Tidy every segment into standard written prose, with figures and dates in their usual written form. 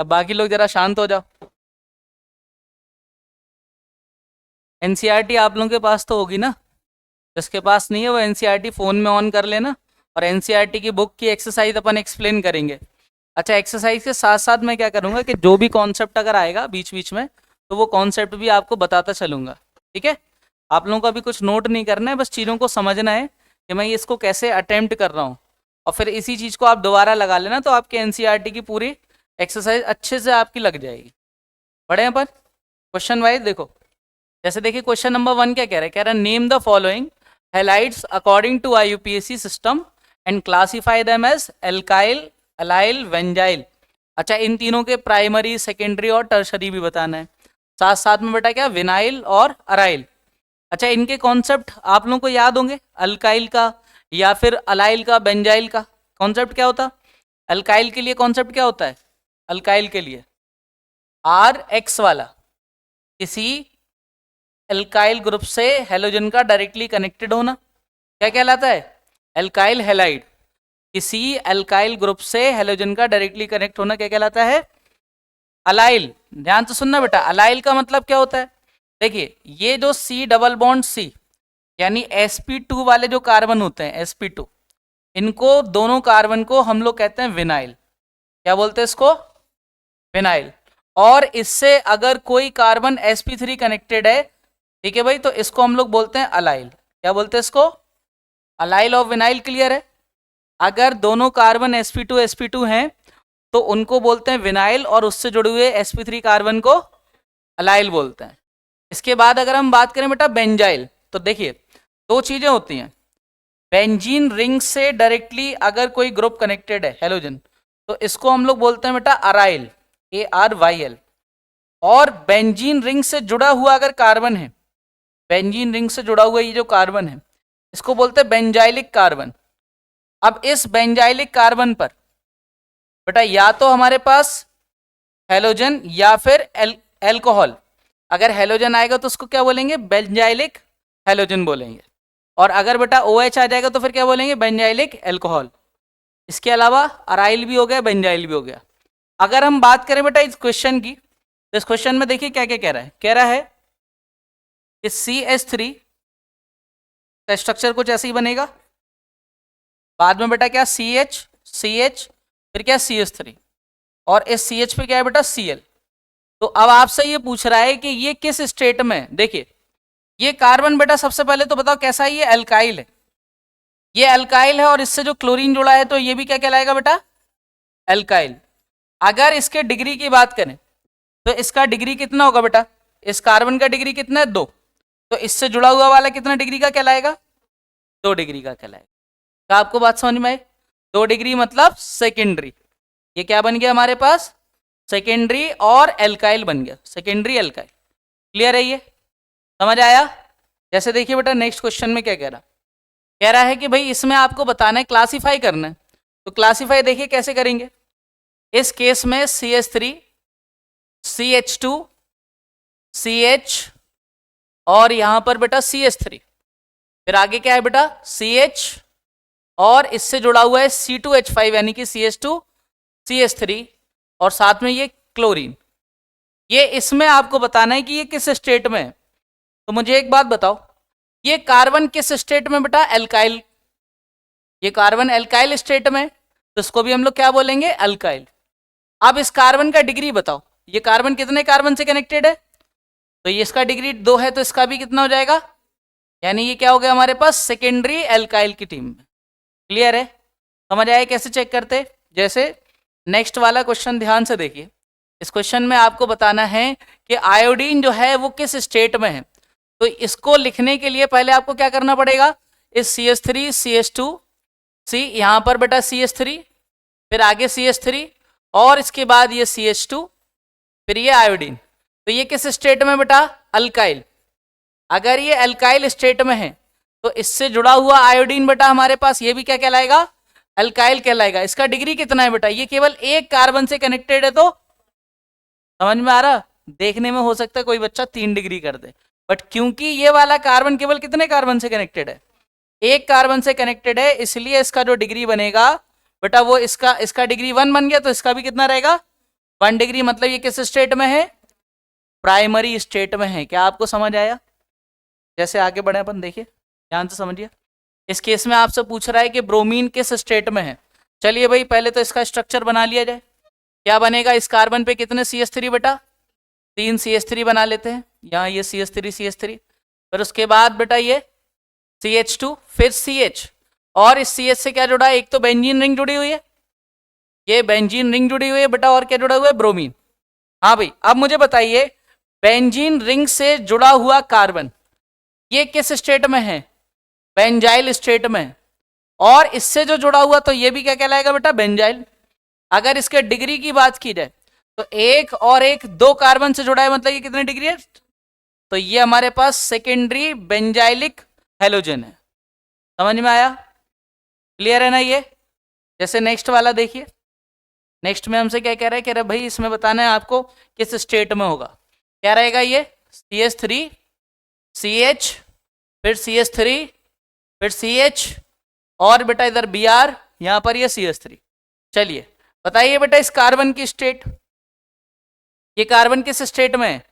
अब बाकी लोग जरा शांत हो जाओ। एनसीईआरटी आप लोगों के पास तो होगी ना, जिसके पास नहीं है वो एनसीईआरटी फ़ोन में ऑन कर लेना, और एनसीईआरटी की बुक की एक्सरसाइज अपन एक्सप्लेन करेंगे। अच्छा, एक्सरसाइज के साथ साथ मैं क्या करूँगा कि जो भी कॉन्सेप्ट अगर आएगा बीच बीच में, तो वो कॉन्सेप्ट भी आपको बताता चलूँगा। ठीक है, आप लोगों को अभी कुछ नोट नहीं करना है, बस चीज़ों को समझना है कि मैं इसको कैसे अटेम्प्ट कर रहा हूँ, और फिर इसी चीज़ को आप दोबारा लगा लेना, तो आपके एनसीईआरटी की पूरी एक्सरसाइज अच्छे से आपकी लग जाएगी। पढ़े अपन क्वेश्चन वाइज देखो। जैसे देखिए क्वेश्चन नंबर 1 क्या कह रहा है, कह रहा है name the following halides according to IUPAC system and classify them as alkyl, allyl, benzyl. अच्छा, इन तीनों के प्राइमरी, सेकेंडरी और टर्शरी भी बताना है। साथ साथ में बेटा क्या, विनाइल और अराइल। अच्छा, इनके कॉन्सेप्ट आप लोगों को याद होंगे, अल्काइल का या फिर अलाइल का, बेंजाइल का कॉन्सेप्ट क्या होता है। अल्काइल के लिए कॉन्सेप्ट क्या होता है, अल्काइल के लिए आर एक्स वाला, किसी एल्काइल ग्रुप से हेलोजन का डायरेक्टली कनेक्टेड होना क्या कहलाता है, एल्काइल हैलाइड। किसी एल्काइल ग्रुप से हेलोजन का डायरेक्टली कनेक्ट होना क्या कहलाता है, अलाइल। ध्यान से सुनना बेटा, अलाइल का मतलब क्या होता है। देखिए ये जो सी डबल बॉन्ड सी यानी sp2 वाले जो कार्बन होते हैं sp2, इनको दोनों कार्बन को हम लोग कहते हैं विनाइल। क्या बोलते हैं इसको, विनाइल। और इससे अगर कोई कार्बन sp3 कनेक्टेड है, ठीक है भाई, तो इसको हम लोग बोलते हैं अलाइल। क्या बोलते हैं इसको, अलाइल ऑफ विनाइल। क्लियर है। अगर दोनों कार्बन sp2 हैं तो उनको बोलते हैं विनाइल, और उससे जुड़े हुए sp3 कार्बन को अलाइल बोलते हैं। इसके बाद अगर हम बात करें बेटा बेंजाइल, तो देखिए दो चीजें होती हैं। बेंजीन रिंग से डायरेक्टली अगर कोई ग्रुप कनेक्टेड है हेलोजन, तो इसको हम लोग बोलते हैं बेटा अराइल, ARYL। और बेंजीन रिंग से जुड़ा हुआ अगर कार्बन है, बेंजीन रिंग से जुड़ा हुआ ये जो कार्बन है, इसको बोलते हैं बेंजाइलिक कार्बन। अब इस बेंजाइलिक कार्बन पर बेटा या तो हमारे पास हेलोजन या फिर एल्कोहल। अगर हेलोजन आएगा तो उसको क्या बोलेंगे, बेंजाइलिक हेलोजन बोलेंगे। और अगर बेटा OH आ जाएगा तो फिर क्या बोलेंगे, बेंजाइलिक एल्कोहल। इसके अलावा अराइल भी हो गया, बेंजाइल भी हो गया। अगर हम बात करें बेटा इस क्वेश्चन की, तो इस क्वेश्चन में देखिए क्या क्या कह रहा है, कह रहा है कि CH3 का स्ट्रक्चर कुछ ऐसे ही बनेगा, बाद में बेटा क्या CH फिर क्या CH3, और इस CH पे क्या है बेटा Cl। तो अब आपसे ये पूछ रहा है कि ये किस स्टेट में, देखिए ये कार्बन बेटा सबसे पहले तो बताओ कैसा है, ये अल्काइल है, ये अल्काइल है, और इससे जो क्लोरीन जुड़ा है तो ये भी क्या कहलाएगा बेटा, अल्काइल। अगर इसके डिग्री की बात करें तो इसका डिग्री कितना होगा बेटा, इस कार्बन का डिग्री कितना है, 2। तो इससे जुड़ा हुआ वाला कितना डिग्री का कहलाएगा, 2 डिग्री का कहलाएगा। तो आपको बात समझ में आई, 2 डिग्री मतलब सेकेंडरी। ये क्या बन गया हमारे पास, सेकेंडरी और एल्काइल बन गया, सेकेंडरी एल्काइल। क्लियर है, ये समझ आया। जैसे देखिए बेटा नेक्स्ट क्वेश्चन में क्या कह रहा है कि भाई इसमें आपको बताना है, क्लासीफाई करना है। तो क्लासीफाई देखिए कैसे करेंगे, इस केस में CH3, CH2, CH, और यहां पर बेटा CH3, फिर आगे क्या है बेटा CH, और इससे जुड़ा हुआ है C2H5 यानी कि CH2, CH3, और साथ में ये क्लोरीन। ये इसमें आपको बताना है कि ये किस स्टेट में है। तो मुझे एक बात बताओ, ये कार्बन किस स्टेट में बेटा, एल्काइल। ये कार्बन एल्काइल स्टेट में, तो इसको भी हम लोग क्या बोलेंगे, अल्काइल। अब इस कार्बन का डिग्री बताओ, ये कार्बन कितने कार्बन से कनेक्टेड है, तो ये इसका डिग्री 2 है, तो इसका भी कितना हो जाएगा, यानी ये क्या हो गया हमारे पास, सेकेंडरी एल्काइल की टीम में। क्लियर है, समझ आया कैसे चेक करते। जैसे नेक्स्ट वाला क्वेश्चन ध्यान से देखिए, इस क्वेश्चन में आपको बताना है कि आयोडीन जो है वो किस स्टेट में है। तो इसको लिखने के लिए पहले आपको क्या करना पड़ेगा, इस CH3, CH2, सी यहाँ पर बेटा CH3, फिर आगे CH3, और इसके बाद ये CH2, फिर ये आयोडीन। तो ये किस स्टेट में बेटा, अल्काइल। अगर ये अल्काइल स्टेट में है तो इससे जुड़ा हुआ आयोडीन बेटा हमारे पास ये भी क्या कहलाएगा, अल्काइल कहलाएगा। इसका डिग्री कितना है बेटा, ये केवल एक कार्बन से कनेक्टेड है। तो समझ में आ रहा, देखने में हो सकता है कोई बच्चा 3 डिग्री कर दे, बट क्योंकि ये वाला कार्बन केवल कितने कार्बन से कनेक्टेड है, एक कार्बन से कनेक्टेड है, इसलिए इसका जो डिग्री बनेगा बेटा वो इसका डिग्री 1 बन गया, तो इसका भी कितना रहेगा, 1 डिग्री मतलब ये किस स्टेट में है, प्राइमरी स्टेट में है। क्या आपको समझ आया? जैसे आगे बढ़े अपन, देखिए ध्यान से समझिए। इस केस में आपसे पूछ रहा है कि ब्रोमीन किस स्टेट में है। चलिए भाई पहले तो इसका स्ट्रक्चर बना लिया जाए। क्या बनेगा, इस कार्बन पे कितने CH3 बेटा, 3 CH3 बना लेते हैं। यहाँ ये CH3 फिर उसके बाद बेटा ये CH2 फिर CH, और इस CH से क्या जुड़ा है, एक तो बेंजीन रिंग जुड़ी हुई है, ये बेंजीन रिंग जुड़ी हुई है बेटा, और क्या जुड़ा हुआ है, ब्रोमीन। हाँ भाई अब मुझे बताइए बेंजीन रिंग से जुड़ा हुआ कार्बन ये किस स्टेट में है, बेंजाइल स्टेट में। और इससे जो जुड़ा हुआ तो ये भी क्या कहलाएगा बेटा, बेंजाइल। अगर इसके डिग्री की बात की जाए तो एक और एक 2 कार्बन से जुड़ा है, मतलब ये कितनी डिग्री है, तो ये हमारे पास सेकेंडरी बेंजाइलिक हेलोजन है। समझ में आया, क्लियर है ना ये। जैसे नेक्स्ट वाला देखिए, नेक्स्ट में हमसे क्या कह रहा है, कह रहा है भाई इसमें बताना है आपको किस स्टेट में होगा। क्या रहेगा ये, CH3 CH फिर CH3 फिर CH, और बेटा इधर Br, यहां पर ये CH3। चलिए बताइए बेटा इस कार्बन की स्टेट, ये कार्बन किस स्टेट में है,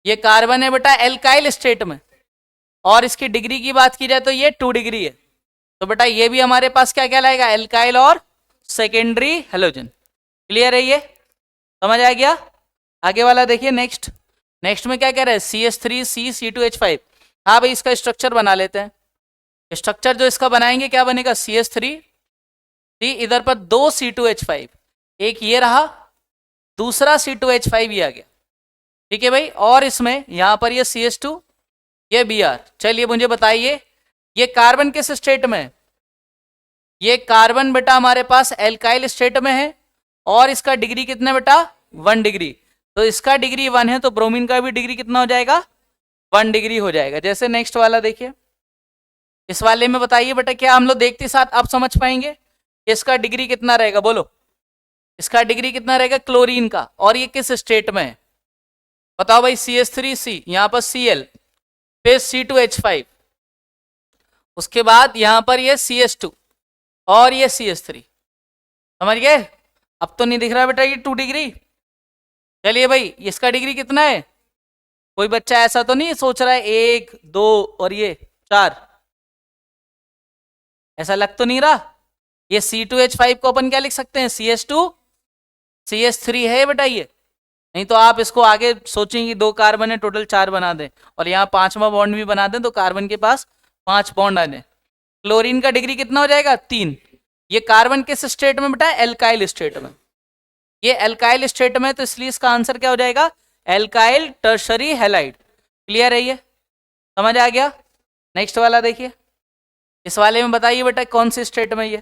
ये कार्बन है बेटा एल्काइल स्टेट में, और इसकी डिग्री की बात की जाए तो ये 2 डिग्री है। तो बेटा ये भी हमारे पास क्या कहलाएगा, एल्काइल और सेकेंडरी हेलोजन। क्लियर है ये, समझ आ गया। आगे वाला देखिए नेक्स्ट, नेक्स्ट में क्या कह रहे हैं, CH3C2H5। हाँ भाई इसका स्ट्रक्चर बना लेते हैं। स्ट्रक्चर जो इसका बनाएंगे क्या बनेगा, CH3 इधर पर 2 C2H5, एक ये रहा, दूसरा C2H5 ये आ गया, ठीक है भाई, और इसमें यहां पर ये CH2 ये Br। चलिए मुझे बताइए ये कार्बन किस स्टेट में है, ये कार्बन बेटा हमारे पास एल्काइल स्टेट में है, और इसका डिग्री कितना बेटा, 1 डिग्री। तो इसका डिग्री 1 है तो ब्रोमीन का भी डिग्री कितना हो जाएगा, 1 डिग्री हो जाएगा। जैसे नेक्स्ट वाला देखिए, इस वाले में बताइए बेटा क्या हम लोग देखते साथ आप समझ पाएंगे इसका डिग्री कितना रहेगा, बोलो इसका डिग्री कितना रहेगा क्लोरीन का, और ये किस स्टेट में है बताओ भाई, CH3C, यहां पर Cl फिर C2H5, उसके बाद यहां पर ये CH2 और ये CH3। समझ गए, अब तो नहीं दिख रहा बेटा ये 2 डिग्री। चलिए भाई इसका डिग्री कितना है, कोई बच्चा ऐसा तो नहीं सोच रहा है 1 2 और ये 4, ऐसा लग तो नहीं रहा। ये C2H5 को अपन क्या लिख सकते हैं, CH2 CH3 है बेटा ये, नहीं तो आप इसको आगे सोचेंगे 2 कार्बन है टोटल 4 बना दें, और यहाँ 5वां बॉन्ड भी बना दें तो कार्बन के पास 5 बॉन्ड आ जाए। क्लोरीन का डिग्री कितना हो जाएगा, 3। ये कार्बन किस स्टेट में बेटा, एल्काइल स्टेट में, ये एल्काइल स्टेट में, तो इसलिए इसका आंसर क्या हो जाएगा, एल्काइल टर्शरी हैलाइड। क्लियर है ये, समझ आ गया। नेक्स्ट वाला देखिए, इस वाले में बताइए बेटा कौन सी स्टेट में ये,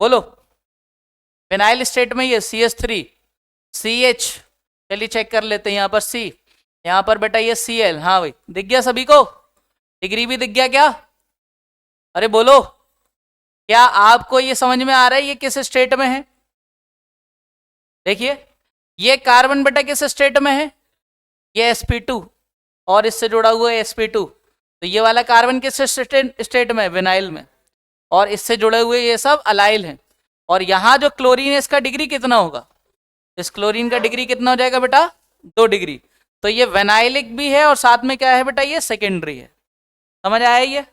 बोलो फिनाइल स्टेट में ये CH3 CH, चलिए चेक कर लेते हैं, यहाँ पर C, यहाँ पर बेटा ये Cl। हाँ भाई दिख गया सभी को, डिग्री भी दिख गया क्या, अरे बोलो क्या आपको ये समझ में आ रहा है ये किस स्टेट में है। देखिए ये कार्बन बेटा किस स्टेट में है, ये sp2 और इससे जुड़ा हुआ है sp2, तो ये वाला कार्बन किस स्टेट में है, विनाइल में, और इससे जुड़े हुए ये सब अलाइल हैं। और यहाँ जो क्लोरीन है इसका डिग्री कितना होगा, इस क्लोरीन का डिग्री कितना हो जाएगा बेटा, 2 डिग्री। तो ये वेनाइलिक भी है और साथ में क्या है बेटा, ये सेकेंडरी है। समझ आया ये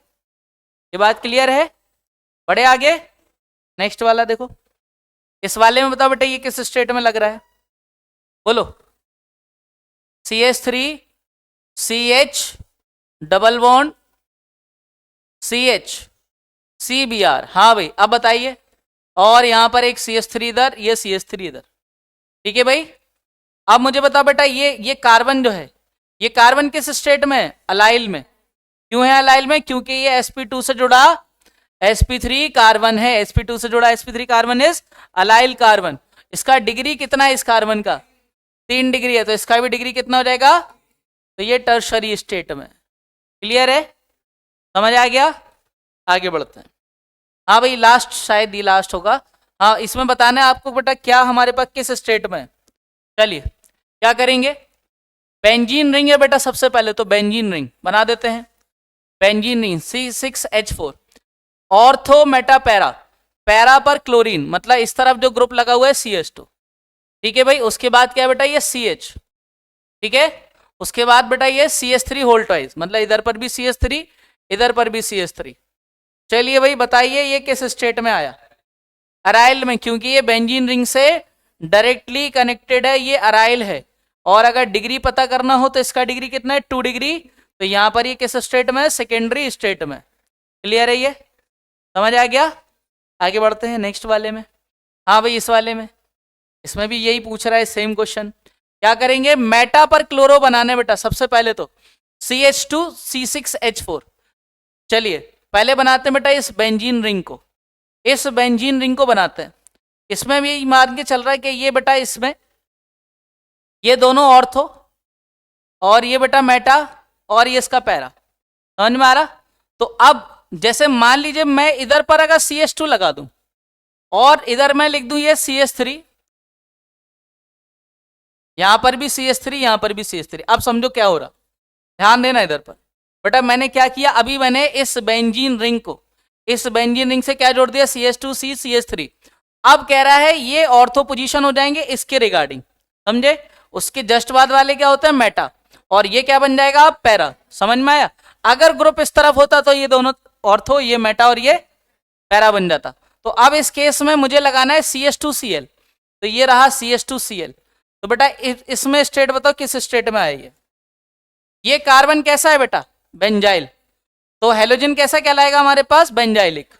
बात क्लियर है। बड़े आगे नेक्स्ट वाला देखो, इस वाले में बताओ बेटा ये किस स्टेट में लग रहा है, बोलो CH3 CH double bond CH CBr। हाँ भाई अब बताइए, और यहां पर एक CH3 इधर, ये CH3 इधर, ठीक है भाई। अब मुझे बताओ बेटा ये कार्बन जो है, ये कार्बन किस स्टेट में है, अलाइल में। क्यों है अलाइल में, क्योंकि ये sp2 से जुड़ा sp3 कार्बन है, sp2 से जुड़ा sp3 carbon is allyl carbon. इसका डिग्री कितना है इस कार्बन का, 3 डिग्री है, तो इसका भी डिग्री कितना हो जाएगा, तो ये टर्शरी स्टेट में। क्लियर है, समझ आ गया। आगे बढ़ते हैं। हाँ भाई लास्ट, शायद ये लास्ट होगा। हाँ इसमें बताना है आपको बेटा क्या हमारे पास किस स्टेट में है। चलिए क्या करेंगे, बेंजीन रिंग है बेटा, सबसे पहले तो बेंजीन रिंग बना देते हैं। Benzene ring C6H4, ortho Meta para, para पर क्लोरीन, मतलब इस तरफ जो ग्रुप लगा हुआ है CH2, ठीक है भाई। उसके बाद क्या है बेटा, ये CH, ठीक है। उसके बाद बेटा ये CH3 होल ट्वाइस, मतलब इधर पर भी CH3, इधर पर भी CH3। चलिए भाई बताइए ये किस स्टेट में आया, अराइल में, क्योंकि ये बेंजीन रिंग से डायरेक्टली कनेक्टेड है, ये अराइल है। और अगर डिग्री पता करना हो तो इसका डिग्री कितना है, 2 डिग्री। तो यहां पर ये किस स्टेट में है, सेकेंडरी स्टेट में। क्लियर है, ये समझ आ गया। आगे बढ़ते हैं नेक्स्ट वाले में। हाँ भाई इस वाले में, इसमें भी यही पूछ रहा है, सेम क्वेश्चन। क्या करेंगे, मेटा पर क्लोरो बनाने बेटा। सबसे पहले तो CH2C6H4। चलिए पहले बनाते हैं बेटा इस बेंजीन रिंग को, इस बेंजीन रिंग को बनाते हैं। इसमें भी मान के चल रहा है कि ये बेटा, इसमें ये दोनों ऑर्थो और ये बेटा मेटा और ये इसका पैरा, समझ में आ रहा। तो अब जैसे मान लीजिए मैं इधर पर अगर CH2 लगा दूं और इधर मैं लिख दूं ये CH3, यहां पर भी CH3, यहां पर भी CH3। अब समझो क्या हो रहा, ध्यान देना इधर पर बेटा। मैंने क्या किया, अभी मैंने इस बेंजीन रिंग को, इस बेंजीन रिंग से क्या जोड़ दिया, CH2C CH3। अब कह रहा है ये ऑर्थो पोजीशन हो जाएंगे इसके रिगार्डिंग, समझे। उसके जस्ट बाद वाले क्या होता है, मेटा, और ये क्या बन जाएगा, पैरा। समझ में आया। अगर ग्रुप इस तरफ होता तो ये दोनों ऑर्थो, ये मेटा और ये पैरा बन जाता। तो अब इस केस में मुझे लगाना है CH2Cl, तो ये रहा CH2Cl। तो बेटा इसमें स्टेट बताओ किस स्टेट में आए ये कार्बन कैसा है बेटा, बेंजाइल। तो हेलोजन कैसा कहलाएगा हमारे पास, बेंजाइलिक।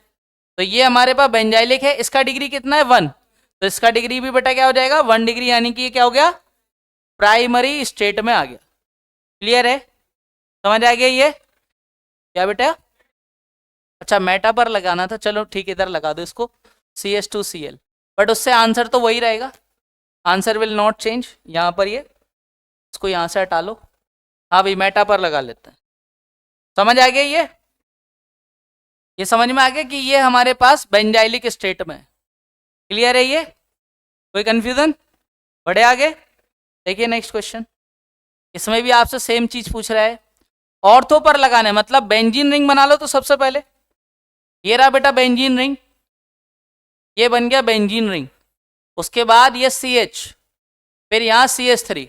तो ये हमारे पास बेंजाइलिक है, इसका डिग्री कितना है, 1। तो इसका डिग्री भी बेटा क्या हो जाएगा, 1 डिग्री, यानी कि ये क्या हो गया, प्राइमरी स्टेट में आ गया। क्लियर है, समझ आ गया ये क्या बेटा। अच्छा मेटा पर लगाना था, चलो ठीक, इधर लगा दो इसको CH2Cl, बट उससे आंसर तो वही रहेगा, आंसर विल नॉट चेंज। यहाँ पर ये इसको यहाँ से हटा लो। हाँ भाई मेटा पर लगा लेते हैं। समझ आ गया ये समझ में आ गया कि ये हमारे पास बेंजाइलिक स्टेट में है। क्लियर है ये, कोई कंफ्यूजन, बढ़े आगे। देखिए नेक्स्ट क्वेश्चन, इसमें भी आपसे सेम चीज पूछ रहा है। ऑर्थो पर लगाना है, मतलब बेंजीन रिंग बना लो। तो सबसे पहले ये रहा बेटा बेंजीन रिंग, ये बन गया बेंजीन रिंग। उसके बाद ये CH, फिर यहाँ CH3,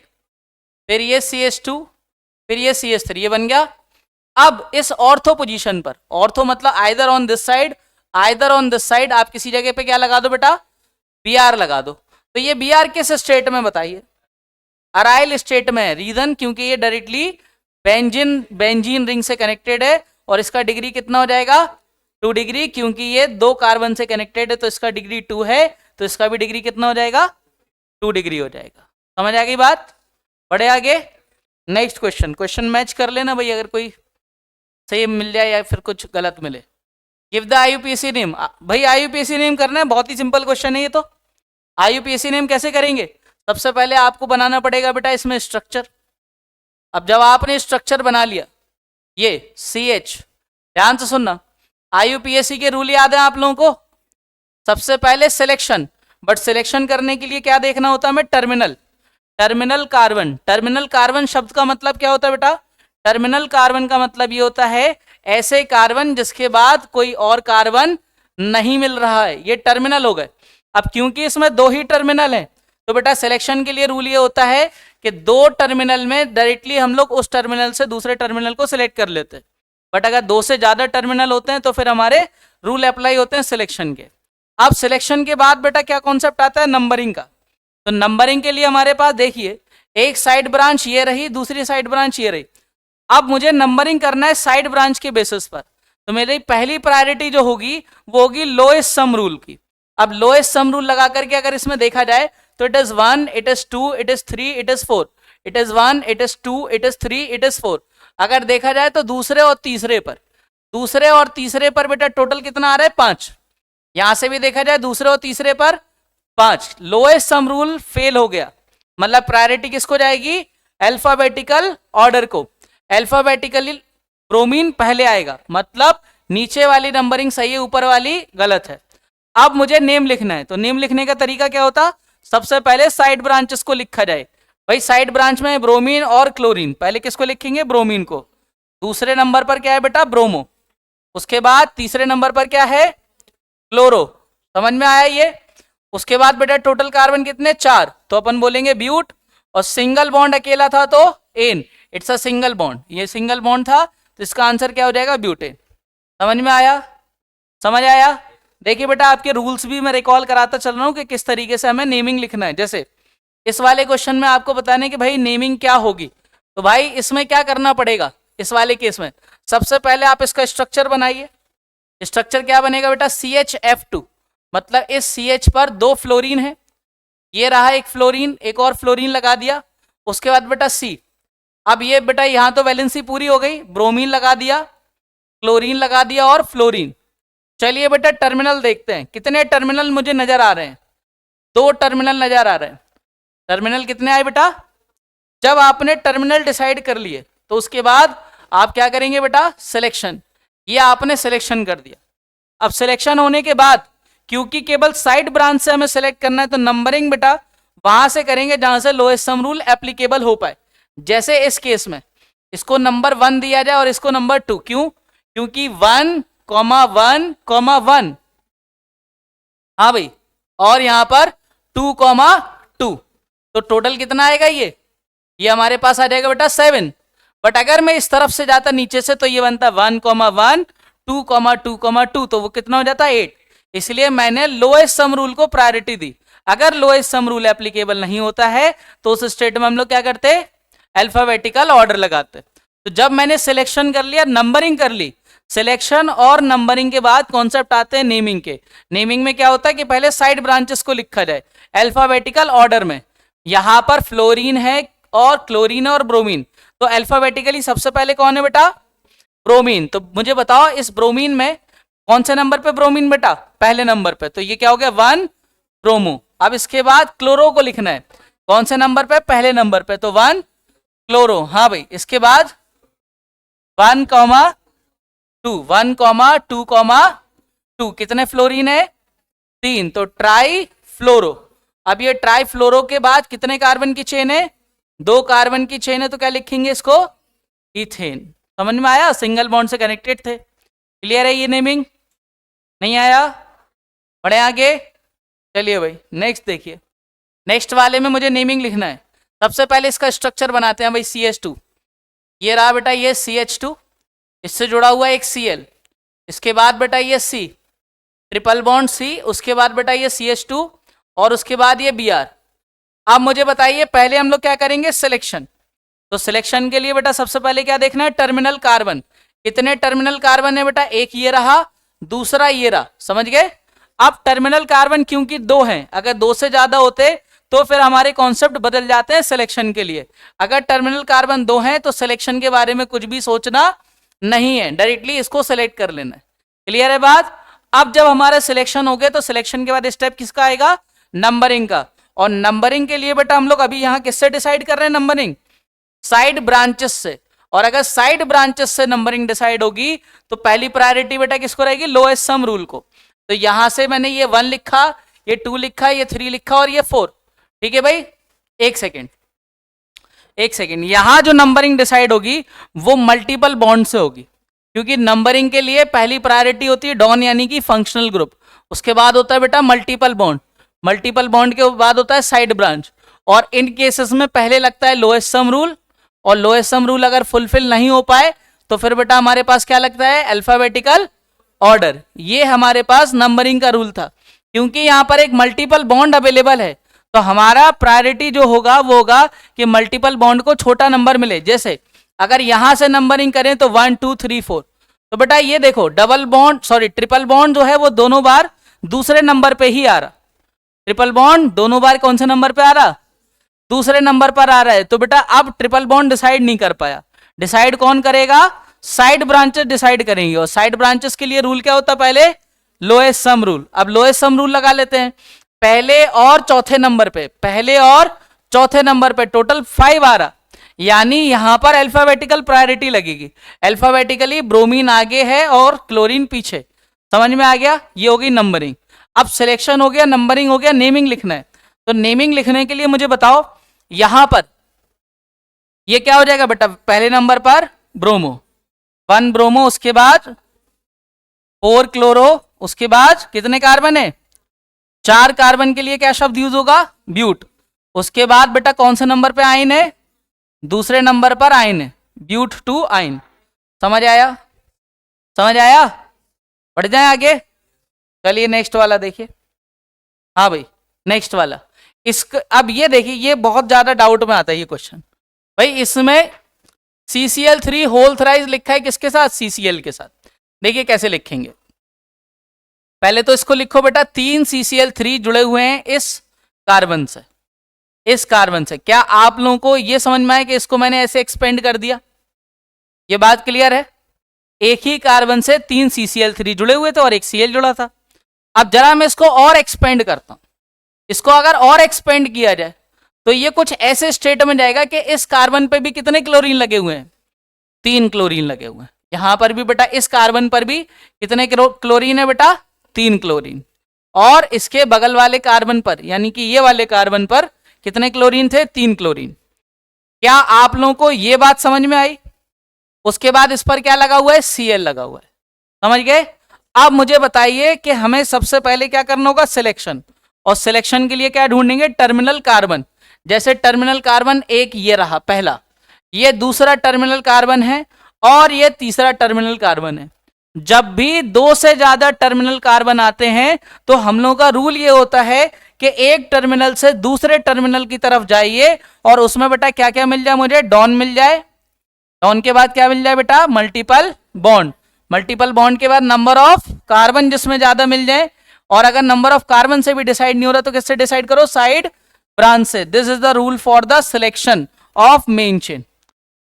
फिर ये CH2, फिर ये CH3, ये बन गया। अब इस ऑर्थो पोजीशन पर, ऑर्थो मतलब either on this side, either on this side, आप किसी जगह पे क्या लगा दो बेटा, Br लगा दो। तो ये Br किस स्टेट में बताइए, अराइल स्टेट में है। रीजन क्योंकि ये डायरेक्टली बेंजीन रिंग से कनेक्टेड है, और इसका डिग्री कितना हो जाएगा, 2 डिग्री, क्योंकि ये 2 कार्बन से कनेक्टेड है। तो इसका डिग्री 2 है, तो इसका भी डिग्री कितना हो जाएगा, 2 डिग्री हो जाएगा। समझ आ गई बात, बढ़े आगे। नेक्स्ट क्वेश्चन, क्वेश्चन मैच कर लेना भाई, अगर कोई सही मिल जाए या फिर कुछ गलत मिले। Give the IUPAC name. भाई IUPAC नेम करना है, बहुत ही सिंपल क्वेश्चन है ये। तो IUPAC नेम कैसे करेंगे, सबसे पहले आपको बनाना पड़ेगा बेटा इसमें स्ट्रक्चर। अब जब आपने स्ट्रक्चर बना लिया, ये CH, ध्यान से सुनना, IUPAC के रूल याद है आप लोगों को। सबसे पहले सिलेक्शन, बट सिलेक्शन करने के लिए क्या देखना होता है हमें, terminal, terminal carbon. Terminal carbon शब्द का मतलब क्या होता है बेटा, टर्मिनल कार्बन का मतलब ये होता है ऐसे कार्बन जिसके बाद कोई और कार्बन नहीं मिल रहा है, ये टर्मिनल हो गए। अब क्योंकि इसमें 2 ही टर्मिनल हैं, तो बेटा सिलेक्शन के लिए रूल ये होता है कि 2 टर्मिनल में डायरेक्टली हम लोग उस टर्मिनल से दूसरे टर्मिनल को सिलेक्ट कर लेते हैं। बट अगर 2 से ज्यादा टर्मिनल होते हैं तो फिर हमारे रूल अप्लाई होते हैं सिलेक्शन के। अब सिलेक्शन के बाद बेटा क्या कॉन्सेप्ट आता है, नंबरिंग का। तो नंबरिंग के लिए हमारे पास देखिए, एक साइड ब्रांच ये रही, दूसरी साइड ब्रांच ये रही। अब मुझे नंबरिंग करना है साइड ब्रांच के बेसिस पर। तो मेरी पहली प्रायोरिटी जो होगी वो होगी लोएस्ट सम रूल की। अब लोएस्ट सम रूल लगा करके अगर इसमें देखा जाए तो it is 1, it is 2, it is 3, it is 4, it is 1, it is 2, it is 3, it is 4। अगर देखा जाए तो दूसरे और तीसरे पर बेटा टोटल कितना आ रहा है, 5। यहां से भी देखा जाए दूसरे और तीसरे पर 5। लोएस्ट सम रूल फेल हो गया, मतलब प्रायोरिटी किसको जाएगी, अल्फाबेटिकल ऑर्डर को। अल्फाबेटिकली ब्रोमीन पहले आएगा, मतलब नीचे वाली नंबरिंग सही है, ऊपर वाली गलत है। अब मुझे नेम लिखना है, तो नेम लिखने का तरीका क्या होता, सबसे पहले साइड ब्रांचेस को लिखा जाए। भाई साइड ब्रांच में ब्रोमीन और क्लोरीन, पहले किसको लिखेंगे, ब्रोमीन को। दूसरे नंबर पर क्या है बेटा, ब्रोमो। उसके बाद तीसरे नंबर पर क्या है, क्लोरो। समझ में आया ये। उसके बाद बेटा टोटल कार्बन कितने 4, तो अपन बोलेंगे ब्यूट, और सिंगल बॉन्ड अकेला था तो an, it's a single bond, ये सिंगल बॉन्ड था तो इसका आंसर क्या हो जाएगा ब्यूटेन। समझ में आया, समझ आया। देखिए बेटा आपके रूल्स भी मैं रिकॉल कराता चल रहा हूँ कि किस तरीके से हमें नेमिंग लिखना है। जैसे इस वाले क्वेश्चन में आपको बताने कि भाई नेमिंग क्या होगी, तो भाई इसमें क्या करना पड़ेगा, इस वाले केस में सबसे पहले आप इसका स्ट्रक्चर बनाइए। स्ट्रक्चर क्या बनेगा बेटा, CHF2, मतलब इस CH पर 2 फ्लोरीन है, ये रहा एक फ्लोरीन, एक और फ्लोरीन लगा दिया। उसके बाद बेटा C, अब ये बेटा यहां तो वैलेंसी पूरी हो गई, ब्रोमीन लगा दिया, क्लोरीन लगा दिया और फ्लोरीन। चलिए बेटा टर्मिनल देखते हैं, कितने टर्मिनल मुझे नजर आ रहे हैं, 2 टर्मिनल नजर आ रहे हैं। टर्मिनल कितने आए बेटा, जब आपने टर्मिनल डिसाइड कर लिए तो उसके बाद आप क्या करेंगे बेटा, सिलेक्शन, ये आपने सिलेक्शन कर दिया। अब सिलेक्शन होने के बाद क्योंकि केवल साइड ब्रांच से हमें सिलेक्ट करना है तो नंबरिंग बेटा वहां से करेंगे जहां से लोएस्ट सम रूल एप्लीकेबल हो पाए। जैसे इस केस में इसको नंबर 1 दिया जाए और इसको नंबर 2, क्यों, क्योंकि 1, 1, 1, हाँ भाई, और यहां पर 2, 2, तो टोटल कितना आएगा, ये हमारे पास आ जाएगा बेटा 7। बट अगर मैं इस तरफ से जाता नीचे से तो ये बनता 1, 1, 2, 2, 2, तो वो कितना हो जाता 8। इसलिए मैंने लोएस्ट सम रूल को प्रायोरिटी दी। अगर लोएस्ट सम रूल एप्लीकेबल नहीं होता है तो उस स्टेट में हम लोग क्या करते, अल्फाबेटिकल ऑर्डर लगाते। तो जब मैंने सिलेक्शन कर लिया, नंबरिंग कर ली, सिलेक्शन और नंबरिंग के बाद कॉन्सेप्ट आते हैं नेमिंग के। नेमिंग में क्या होता है कि पहले साइड ब्रांचेस को लिखा जाए अल्फाबेटिकल ऑर्डर में। यहां पर फ्लोरीन है और क्लोरीन और ब्रोमीन, तो अल्फाबेटिकली सबसे पहले कौन है बेटा, ब्रोमीन। तो मुझे बताओ इस ब्रोमीन में कौन से नंबर पे ब्रोमीन बेटा, पहले नंबर पे, तो ये क्या हो गया 1 ब्रोमो। अब इसके बाद क्लोरो को लिखना है, कौन से नंबर पे, पहले नंबर पे, तो 1 क्लोरो। हाँ भाई, इसके बाद 1, 2, 1, 2, 2, कितने फ्लोरीन है 3, तो ट्राई फ्लोरो। अब ये ट्राई फ्लोरो के बाद कितने कार्बन की चेन है, 2 कार्बन की चेन है, तो क्या लिखेंगे इसको, इथेन। समझ में आया, सिंगल बॉन्ड से कनेक्टेड थे। क्लियर है ये नेमिंग, नहीं आया, बढ़े आगे। चलिए भाई नेक्स्ट देखिए, नेक्स्ट वाले में मुझे नेमिंग लिखना है। सबसे पहले इसका स्ट्रक्चर बनाते हैं भाई, CH2, ये रहा बेटा ये CH2, इससे जुड़ा हुआ एक Cl, इसके बाद बेटा ये C, ट्रिपल बॉन्ड C, उसके बाद बेटा ये CH2 और उसके बाद ये Br। अब मुझे बताइए पहले हम लोग क्या करेंगे, सिलेक्शन। तो सिलेक्शन के लिए बेटा सबसे पहले क्या देखना है, टर्मिनल कार्बन, कितने टर्मिनल कार्बन है बेटा, एक ये रहा, दूसरा ये रहा, समझ गए। अब टर्मिनल कार्बन क्योंकि 2 हैं, अगर 2 से ज्यादा होते तो फिर हमारे कॉन्सेप्ट बदल जाते हैं सिलेक्शन के लिए। अगर टर्मिनल कार्बन 2 हैं तो सिलेक्शन के बारे में कुछ भी सोचना नहीं है, डायरेक्टली इसको सिलेक्ट कर लेना है। क्लियर है बात। अब जब हमारा सिलेक्शन हो गया तो सिलेक्शन के बाद स्टेप किसका आएगा, नंबरिंग का। और नंबरिंग के लिए बेटा हम लोग अभी यहां किससे डिसाइड कर रहे हैं, नंबरिंग साइड ब्रांचेस से। और अगर साइड ब्रांचेस से नंबरिंग डिसाइड होगी तो पहली प्रायोरिटी बेटा किसको रहेगी, लोएस्ट सम रूल को। तो यहां से मैंने ये 1 लिखा, ये 2 लिखा, ये 3 लिखा और ये 4। ठीक है भाई, एक सेकेंड, यहां जो नंबरिंग डिसाइड होगी वो मल्टीपल बॉन्ड से होगी, क्योंकि नंबरिंग के लिए पहली प्रायोरिटी होती है डॉन यानी कि फंक्शनल ग्रुप, उसके बाद होता है बेटा मल्टीपल बॉन्ड, मल्टीपल बॉन्ड के बाद होता है साइड ब्रांच। और इन केसेस में पहले लगता है लोएस्ट सम रूल, और लोएस्ट सम रूल अगर फुलफिल नहीं हो पाए तो फिर बेटा हमारे पास क्या लगता है, अल्फाबेटिकल ऑर्डर। ये हमारे पास नंबरिंग का रूल था। क्योंकि यहां पर एक मल्टीपल बॉन्ड अवेलेबल है तो हमारा प्रायोरिटी जो होगा वो होगा कि मल्टीपल बॉन्ड को छोटा नंबर मिले। जैसे अगर यहां से नंबरिंग करें तो 1, 2, 3, 4, तो बेटा ये देखो double bond sorry triple bond जो है वो दोनों बार दूसरे नंबर पे ही आ रहा, ट्रिपल बॉन्ड दोनों बार कौन से नंबर पे आ रहा, दूसरे नंबर पर आ रहा है। तो बेटा अब ट्रिपल बॉन्ड डिसाइड नहीं कर पाया, डिसाइड कौन करेगा, साइड ब्रांचेस डिसाइड करेंगे। और साइड ब्रांचेस के लिए रूल क्या होता है, पहले लोएस्ट सम रूल। अब लोएस्ट सम रूल लगा लेते हैं, पहले और चौथे नंबर पे, पहले और चौथे नंबर पे टोटल 5 आ रहा, यानी यहां पर अल्फाबेटिकल प्रायोरिटी लगेगी। अल्फाबेटिकली ब्रोमीन आगे है और क्लोरीन पीछे। समझ में आ गया, ये होगी नंबरिंग। अब सिलेक्शन हो गया, नंबरिंग हो गया, नेमिंग लिखना है। तो नेमिंग लिखने के लिए मुझे बताओ यहां पर ये क्या हो जाएगा बेटा, पहले नंबर पर ब्रोमो, 1 ब्रोमो, उसके बाद 4 क्लोरो, उसके बाद कितने कार्बन है 4 कार्बन के लिए क्या शब्द यूज होगा? ब्यूट। उसके बाद बेटा कौन से नंबर पे आयन है? दूसरे नंबर पर आयन है, ब्यूट 2 आयन। समझ आया? समझ आया? बढ़ जाए आगे। चलिए नेक्स्ट वाला देखिए। हाँ भाई नेक्स्ट वाला। अब ये देखिए, ये बहुत ज्यादा डाउट में आता है ये क्वेश्चन। भाई इसमें CCl3 होल थ्राइस लिखा है किसके साथ? CCl के साथ। देखिए कैसे लिखेंगे। पहले तो इसको लिखो बेटा, 3 CCl3 जुड़े हुए हैं इस कार्बन से, इस कार्बन से। क्या आप लोगों को यह समझ में आया कि इसको मैंने ऐसे एक्सपेंड कर दिया? ये बात क्लियर है? एक ही कार्बन से 3 CCl3 जुड़े हुए थे और एक Cl जुड़ा था। अब जरा मैं इसको और एक्सपेंड करता हूं। इसको अगर और एक्सपेंड किया जाए तो ये कुछ ऐसे स्टेट में जाएगा कि इस कार्बन पे भी कितने क्लोरीन लगे हुए हैं? 3 क्लोरीन लगे हुए हैं। यहां पर भी बेटा इस कार्बन पर भी कितने क्लोरीन है बेटा? 3 क्लोरीन। और इसके बगल वाले कार्बन पर, यानी कि ये वाले कार्बन पर कितने क्लोरीन थे? 3 क्लोरीन। क्या आप लोगों को यह बात समझ में आई? उसके बाद इस पर क्या लगा हुआ है? Cl लगा हुआ है। समझ गए? अब मुझे बताइए कि हमें सबसे पहले क्या करना होगा? सिलेक्शन। और सिलेक्शन के लिए क्या ढूंढेंगे? Terminal carbon. जैसे टर्मिनल कार्बन एक ये रहा पहला, ये दूसरा टर्मिनल कार्बन है और ये तीसरा टर्मिनल कार्बन है। जब भी 2 से ज्यादा टर्मिनल कार्बन आते हैं तो हम लोगों का रूल ये होता है कि एक टर्मिनल से दूसरे टर्मिनल की तरफ जाइए और उसमें बेटा क्या क्या मिल जाए? मुझे डॉन मिल जाए। डॉन के बाद क्या मिल जाए बेटा? Multiple bond. मल्टीपल बॉन्ड के बाद नंबर ऑफ कार्बन जिसमें ज्यादा मिल जाए। और अगर नंबर ऑफ कार्बन से भी डिसाइड नहीं हो रहा तो किससे डिसाइड करो? साइड ब्रांच से। This is the rule for the selection of main chain.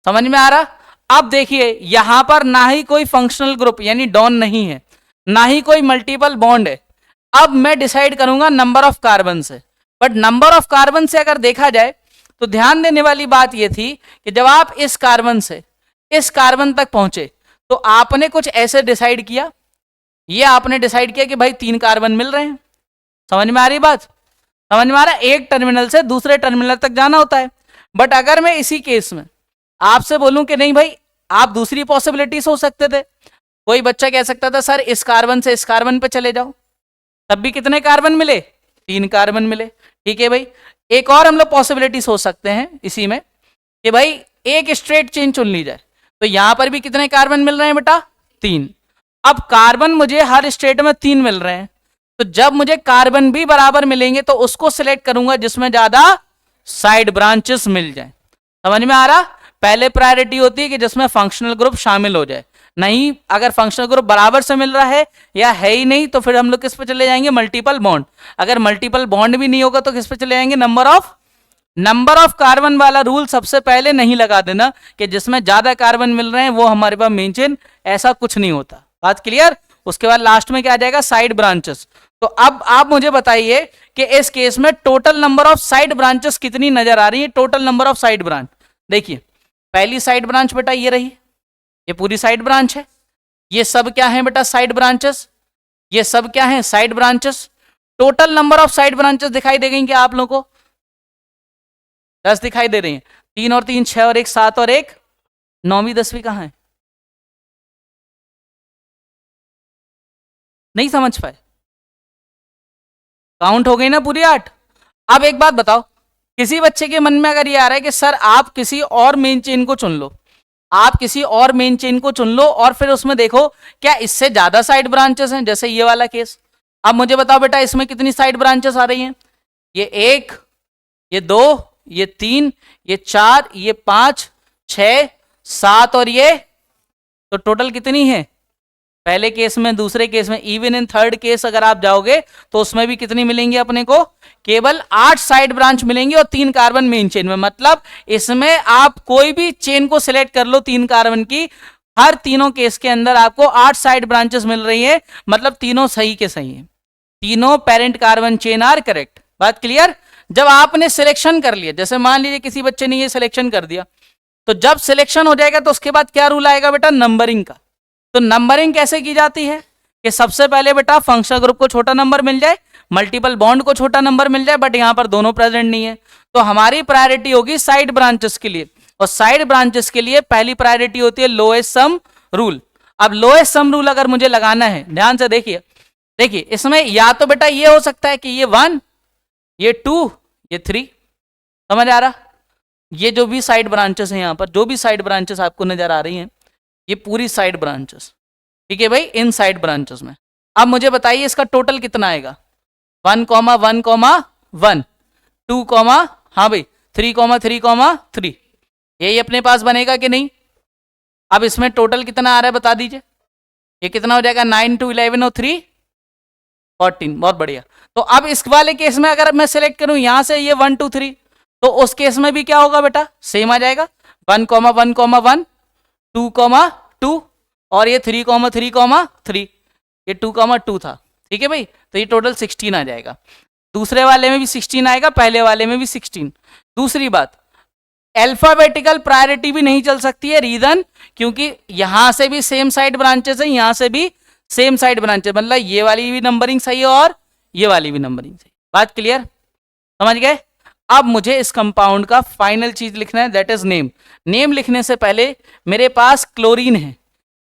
समझ में आ रहा? अब देखिए यहां पर ना ही कोई फंक्शनल ग्रुप यानी डॉन नहीं है, ना ही कोई मल्टीपल बॉन्ड है। अब मैं डिसाइड करूंगा नंबर ऑफ कार्बन से। बट नंबर ऑफ कार्बन से अगर देखा जाए तो ध्यान देने वाली बात यह थी कि जब आप इस कार्बन से इस कार्बन तक पहुंचे तो आपने कुछ ऐसे डिसाइड किया। ये आपने डिसाइड किया कि भाई 3 कार्बन मिल रहे हैं। समझ में आ रही बात? समझ में आ रहा है? एक टर्मिनल से दूसरे टर्मिनल तक जाना होता है। बट अगर मैं इसी केस में आपसे बोलूं कि नहीं भाई, आप दूसरी पॉसिबिलिटी हो सकते थे। कोई बच्चा कह सकता था सर इस कार्बन से इस कार्बन पे चले जाओ, तब भी कितने कार्बन मिले? 3 कार्बन मिले। ठीक है भाई, एक और हम लोग पॉसिबिलिटीज हो सकते हैं इसी में कि भाई एक स्ट्रेट चेन चुन ली जाए। तो यहां पर भी कितने कार्बन मिल रहे हैं बेटा? 3। अब कार्बन मुझे हर स्टेट में 3 मिल रहे हैं, तो जब मुझे कार्बन भी बराबर मिलेंगे तो उसको सिलेक्ट करूंगा जिसमें ज्यादा साइड ब्रांचेस मिल जाए। समझ में आ रहा? पहले प्रायोरिटी होती है कि जिसमें फंक्शनल ग्रुप शामिल हो जाए। नहीं, अगर फंक्शनल ग्रुप बराबर से मिल रहा है या है ही नहीं तो फिर हम लोग किस पे चले जाएंगे? Multiple bond. अगर मल्टीपल बॉन्ड भी नहीं होगा तो किस पे चले जाएंगे? नंबर ऑफ कार्बन वाला रूल सबसे पहले नहीं लगा देना कि जिसमें ज्यादा कार्बन मिल रहे हैं वो हमारे पास मेन चेन। ऐसा कुछ नहीं होता। बात क्लियर? उसके बाद लास्ट में क्या आ जाएगा? Side branches. तो अब आप मुझे बताइए कि इस केस में total number of side branches कितनी नजर आ रही है? Total number of side branch देखिए, पहली साइड ब्रांच बेटा ये रही, ये पूरी साइड ब्रांच है। ये सब क्या है बेटा? Side branches. ये सब क्या है? Side branches. Total number of side branches दिखाई दे गई क्या आप लोगों को? 10 दिखाई दे रही हैं। 3 और 3 6 और 1 7 और 1 9वीं 10वीं कहां है? नहीं समझ पाए? काउंट हो गई ना पूरी 8। अब एक बात बताओ, किसी बच्चे के मन में अगर ये आ रहा है कि सर आप किसी और मेन चेन को चुन लो, आप किसी और मेन चेन को चुन लो और फिर उसमें देखो क्या इससे ज्यादा साइड ब्रांचेस हैं, जैसे ये वाला केस। अब मुझे बताओ बेटा इसमें कितनी साइड ब्रांचेस आ रही हैं? ये 1, ये 2, ये 3, ये 4, ये 5, 6, 7 और ये, तो टोटल कितनी है? पहले केस में, दूसरे केस में, इवन इन थर्ड केस अगर आप जाओगे तो उसमें भी कितनी मिलेंगी अपने को? केवल 8 साइड ब्रांच मिलेंगी और 3 कार्बन मेन चेन में। मतलब इसमें आप कोई भी चेन को सिलेक्ट कर लो 3 कार्बन की, हर तीनों केस के अंदर आपको 8 साइड ब्रांचेस मिल रही है। मतलब तीनों सही के सही है, तीनों parent carbon chain are correct. बात क्लियर? जब आपने सिलेक्शन कर लिया, जैसे मान लीजिए किसी बच्चे ने ये सिलेक्शन कर दिया, तो जब सिलेक्शन हो जाएगा तो उसके बाद क्या रूल आएगा बेटा? नंबरिंग का। तो नंबरिंग कैसे की जाती है कि सबसे पहले बेटा फंक्शनल ग्रुप को छोटा नंबर मिल जाए, मल्टीपल बॉन्ड को छोटा नंबर मिल जाए, बट यहां पर दोनों प्रेजेंट नहीं है। तो हमारी प्रायोरिटी होगी साइड ब्रांचेस के लिए, और साइड ब्रांचेस के लिए पहली प्रायोरिटी होती है लोएस्ट सम रूल। अब लोएस्ट सम रूल अगर मुझे लगाना है, ध्यान से देखिए, देखिए इसमें या तो बेटा ये हो सकता है कि ये 1, ये 2, ये 3, समझ आ रहा? ये जो भी साइड ब्रांचेस हैं, यहां पर जो भी साइड ब्रांचेस आपको नजर आ रही हैं, ये पूरी साइड ब्रांचेस, ठीक है भाई, इन साइड ब्रांचेस में। अब मुझे बताइए इसका टोटल कितना आएगा? 1, 1, 1, 2, हाँ भाई 3, 3, 3, यही अपने पास बनेगा कि नहीं? अब इसमें टोटल कितना आ रहा है बता दीजिए। ये कितना हो जाएगा? 9, 2, 11 और 3, 14। बहुत बढ़िया। तो अब इस वाले केस में अगर मैं सिलेक्ट करूं यहां से ये 1, 2, 3, तो उस केस में भी क्या होगा बेटा? सेम आ जाएगा। 1, 1, 1, 2, 2 और ये 3, 3, 3, ये 2, 2 था, ठीक है भाई। तो ये टोटल 16 आ जाएगा। दूसरे वाले में भी 16 आएगा, पहले वाले में भी 16। दूसरी बात, अल्फाबेटिकल प्रायोरिटी भी नहीं चल सकती है। रीजन, क्योंकि यहां से भी सेम साइड ब्रांचेस है, यहां से भी सेम साइड ब्रांचेस, मतलब ये वाली भी नंबरिंग सही है और ये वाली भी नंबरिंग सही। बात क्लियर? समझ गए? अब मुझे इस कंपाउंड का फाइनल चीज लिखना है, दैट इज नेम। नेम लिखने से पहले मेरे पास क्लोरीन है,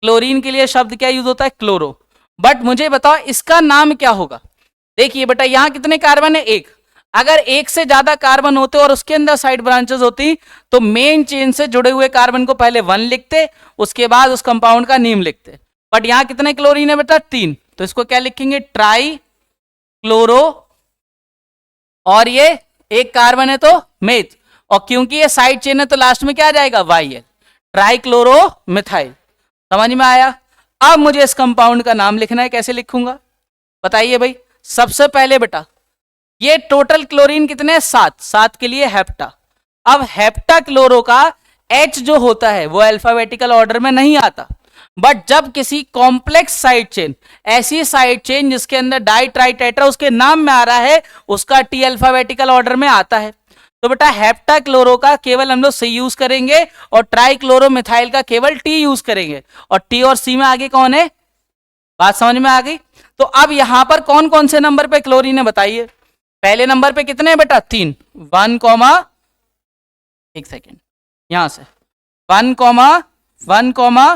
क्लोरीन के लिए शब्द क्या यूज होता है? क्लोरो। बट मुझे बताओ इसका नाम क्या होगा? देखिए बेटा यहां कितने कार्बन है? एक। अगर एक से ज्यादा कार्बन होते और उसके अंदर साइड ब्रांचेस होती तो मेन चेन से जुड़े हुए कार्बन को पहले 1 लिखते, उसके बाद उस कंपाउंड का नेम लिखते। बट यहां कितने क्लोरीन है बेटा? 3। तो इसको क्या लिखेंगे? ट्राई क्लोरो, और ये एक कार्बन है तो मेथ, और क्योंकि ये साइड चेन है तो लास्ट में क्या आ जाएगा? YL, try chloro methyl. समझ में आया? अब मुझे इस कंपाउंड का नाम लिखना है, कैसे लिखूंगा बताइए भाई। सबसे पहले बेटा ये टोटल क्लोरीन कितने हैं? 7, 7 के लिए हेप्टा। अब हेप्टा क्लोरो का H जो होता है वो अल्फाबेटिकल ऑर्डर में नहीं आता, बट जब किसी कॉम्प्लेक्स साइड चेन, ऐसी साइड चेन जिसके अंदर डाई ट्राई टेट्रा उसके नाम में आ रहा है, उसका T अल्फाबेटिकल ऑर्डर में आता है। तो बेटा हेप्टा क्लोरो का केवल हम लोग C यूज करेंगे और ट्राई क्लोरो मिथाइल का केवल T यूज करेंगे, और T और C में आगे कौन है? बात समझ में आ गई? तो अब यहां पर कौन कौन से नंबर पे क्लोरीन है बताइए। पहले नंबर पे कितने हैं बेटा? 3। 1, एक सेकेंड, यहां से 1, 1, 1,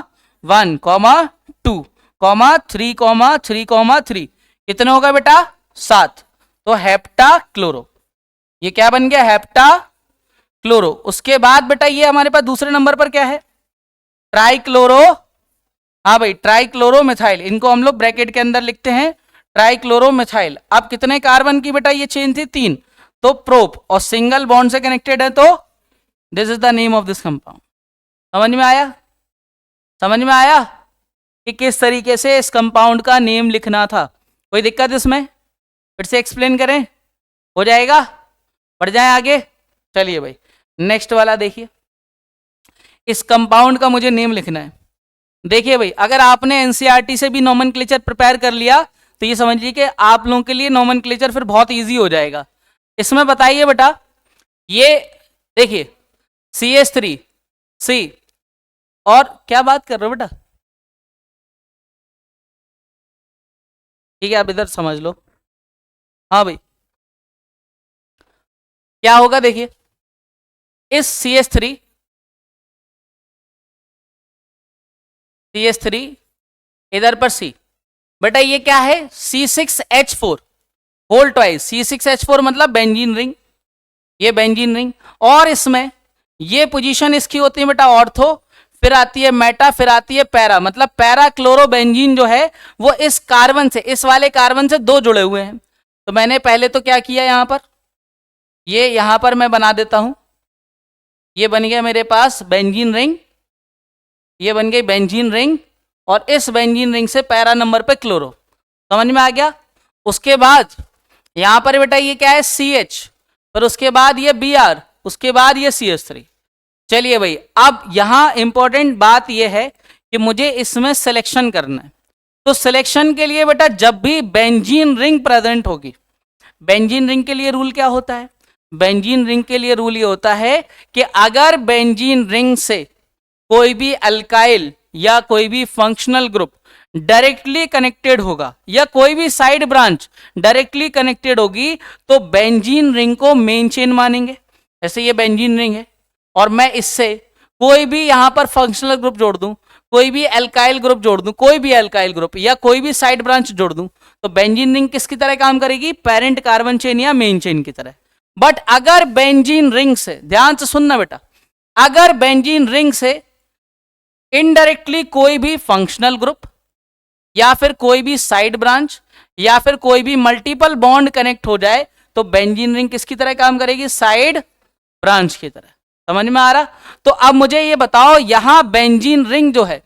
2, 3, 3, 3, कितने होगा बेटा? 7। तो हेप्टा क्लोरो, ये क्या बन गया? Hepta chloro. उसके बाद बेटा ये हमारे पास दूसरे नंबर पर क्या है? ट्राई क्लोरो, हाँ भाई ट्राई क्लोरो मिथाइल, इनको हम लोग ब्रैकेट के अंदर लिखते हैं ट्राई क्लोरो मिथाइल। अब कितने कार्बन की बेटा ये चेन थी? 3। तो प्रोप, और सिंगल बॉन्ड से कनेक्टेड है, तो this is the name of this compound. समझ में आया? समझ में आया कि किस तरीके से इस कंपाउंड का नेम लिखना था? कोई दिक्कत इसमें? फिर से एक्सप्लेन करें, हो जाएगा? बढ़ जाए आगे। चलिए भाई नेक्स्ट वाला देखिए। इस कंपाउंड का मुझे नेम लिखना है। देखिए भाई अगर आपने एनसीईआरटी से भी नोमेनक्लेचर प्रिपेयर कर लिया तो ये समझिए कि आप लोगों के लिए नोमेनक्लेचर फिर बहुत इजी हो जाएगा। इसमें बताइए बेटा, ये देखिए CH3 C, और क्या बात कर रहे हो बेटा? ठीक है आप इधर समझ लो। हाँ भाई क्या होगा? देखिए इस CH3 इधर पर C, बेटा ये क्या है? C6H4 whole twice. C6H4 मतलब बेंजीन रिंग, ये बेंजीन रिंग, और इसमें ये पोजीशन इसकी होती है बेटा ऑर्थो, फिर आती है मेटा, फिर आती है पैरा, मतलब पैरा क्लोरोबेंजीन जो है वो इस कार्बन से, इस वाले कार्बन से 2 जुड़े हुए हैं। तो मैंने पहले तो क्या किया, यहां पर ये यहां पर मैं बना देता हूं, ये बन गया मेरे पास बेंजीन रिंग, ये बन गई बेंजीन रिंग, और इस बेंजीन रिंग से पैरा नंबर पे क्लोरो। समझ में आ गया? उसके बाद यहां पर बेटा ये क्या है? CH, पर उसके बाद ये Br, उसके बाद ये CH3। चलिए भाई अब यहां इंपॉर्टेंट बात यह है कि मुझे इसमें सिलेक्शन करना है। तो सिलेक्शन के लिए बेटा जब भी बेंजीन रिंग प्रेजेंट होगी, बेंजीन रिंग के लिए रूल क्या होता है? बेंजीन रिंग के लिए रूल ये होता है कि अगर बेंजीन रिंग से कोई भी अल्काइल या कोई भी फंक्शनल ग्रुप डायरेक्टली कनेक्टेड होगा या कोई भी साइड ब्रांच डायरेक्टली कनेक्टेड होगी तो बेंजीन रिंग को मेन चेन मानेंगे। ऐसे ये बेंजीन रिंग है और मैं इससे कोई भी यहां पर फंक्शनल ग्रुप जोड़ दूं, कोई भी अल्काइल ग्रुप जोड़ दूं, कोई भी अल्काइल ग्रुप या कोई भी साइड ब्रांच जोड़ दूं, तो बेंजीन रिंग किसकी तरह काम करेगी? पेरेंट कार्बन चेन या मेन चेन की तरह। बट अगर बेंजीन रिंग से, ध्यान से सुनना बेटा, अगर बेंजीन रिंग से इनडायरेक्टली कोई भी फंक्शनल ग्रुप या फिर कोई भी साइड ब्रांच या फिर कोई भी मल्टीपल बॉन्ड कनेक्ट हो जाए तो बेंजीन रिंग किसकी तरह काम करेगी? साइड ब्रांच की तरह। समझ में आ रहा? तो अब मुझे ये बताओ, यहां बेंजीन रिंग जो है,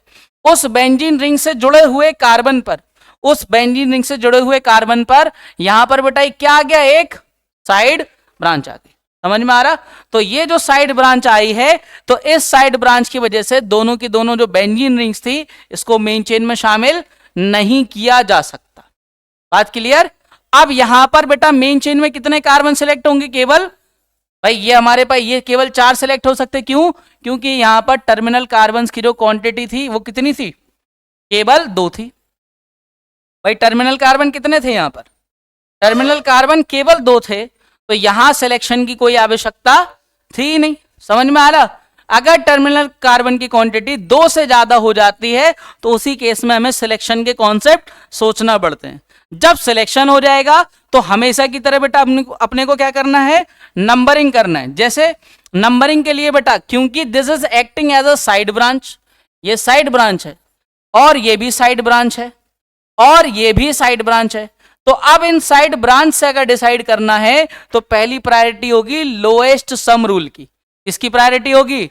उस बेंजीन रिंग से जुड़े हुए कार्बन पर, उस बेंजीन रिंग से जुड़े हुए कार्बन पर यहां पर बेटा क्या आ गया? एक साइड ब्रांच आ गई। समझ में आ रहा? तो ये जो साइड ब्रांच आई है, तो इस साइड ब्रांच की वजह से दोनों की दोनों जो बेंजीन रिंग्स थी, इसको मेन चेन में शामिल नहीं किया जा सकता। बात क्लियर? अब यहां पर बेटा मेन चेन में कितने कार्बन सिलेक्ट होंगे? केवल, भाई ये हमारे पास ये केवल 4 सिलेक्ट हो सकते। क्यों? क्योंकि यहां पर टर्मिनल कार्बन की जो क्वांटिटी थी वो कितनी थी? केवल 2 थी। भाई टर्मिनल कार्बन कितने थे यहां पर? टर्मिनल कार्बन केवल 2 थे, तो यहां सिलेक्शन की कोई आवश्यकता थी नहीं। समझ में आ रहा? अगर टर्मिनल कार्बन की क्वांटिटी 2 से ज्यादा हो जाती है तो उसी केस में हमें सिलेक्शन के कॉन्सेप्ट सोचना पड़ते हैं। जब सिलेक्शन हो जाएगा तो हमेशा की तरह बेटा अपने को क्या करना है? नंबरिंग करना है। जैसे नंबरिंग के लिए बेटा, क्योंकि this is acting as a side branch, ये साइड ब्रांच है और ये भी साइड ब्रांच है और ये भी साइड ब्रांच है, तो अब इन साइड ब्रांच से अगर डिसाइड करना है तो पहली प्रायोरिटी होगी लोएस्ट सम रूल की। इसकी प्रायोरिटी होगी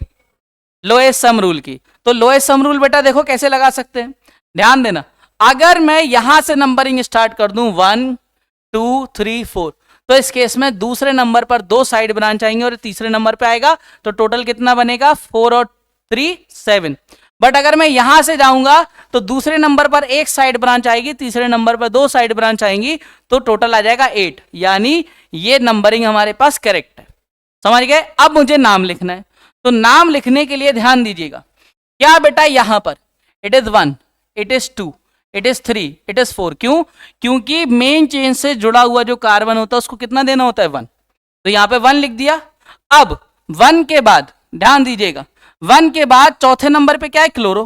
लोएस्ट सम रूल की। तो लोएस्ट सम रूल बेटा देखो कैसे लगा सकते हैं, ध्यान देना। अगर मैं यहां से नंबरिंग स्टार्ट कर दूं 1 2 3 4, तो इस केस में दूसरे नंबर पर 2 साइड ब्रांच आएंगे और तीसरे नंबर पे आएगा, तो टोटल कितना बनेगा? 4 और 3 7। बट अगर मैं यहां से जाऊंगा तो दूसरे नंबर पर 1 साइड ब्रांच आएगी, तीसरे नंबर पर 2 साइड ब्रांच आएंगी, तो टोटल आ जाएगा 8। यानी ये नंबरिंग हमारे पास करेक्ट है। समझ गए? अब मुझे नाम लिखना है, तो नाम लिखने के लिए ध्यान दीजिएगा। क्या बेटा यहां पर it is 1, it is 2, it is 3, it is 4। क्यों? क्योंकि मेन चेन से जुड़ा हुआ जो कार्बन होता है उसको कितना देना होता है? 1। तो यहां पे 1 लिख दिया। अब 1 के बाद ध्यान दीजिएगा, 1 के बाद चौथे नंबर पे क्या है? क्लोरो,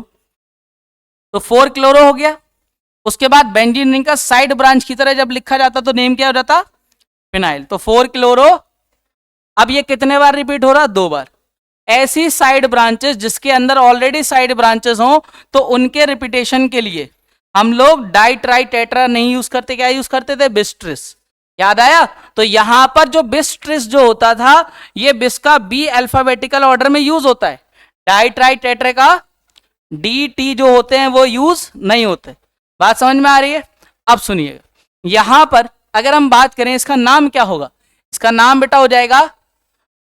तो 4 क्लोरो हो गया। उसके बाद बेंजीन रिंग का साइड ब्रांच की तरह जब लिखा जाता तो नेम क्या हो जाता? फिनाइल। तो 4 क्लोरो। अब ये कितने बार रिपीट हो रहा? 2 बार। ऐसी साइड ब्रांचेस जिसके अंदर ऑलरेडी साइड ब्रांचेस हो तो उनके रिपीटेशन के लिए हम लोग डाई ट्राई टेट्रा नहीं यूज करते, क्या यूज करते थे? बिस्ट्रिस। याद आया? तो यहां पर जो बिस्ट्रिस जो होता था, ये बिस का बी अल्फाबेटिकल ऑर्डर में यूज होता है। डाई ट्राई टेट्रा का डी टी जो होते हैं वो यूज नहीं होते। बात समझ में आ रही है? अब सुनिएगा, यहां पर अगर हम बात करें इसका नाम क्या होगा? इसका नाम बेटा हो जाएगा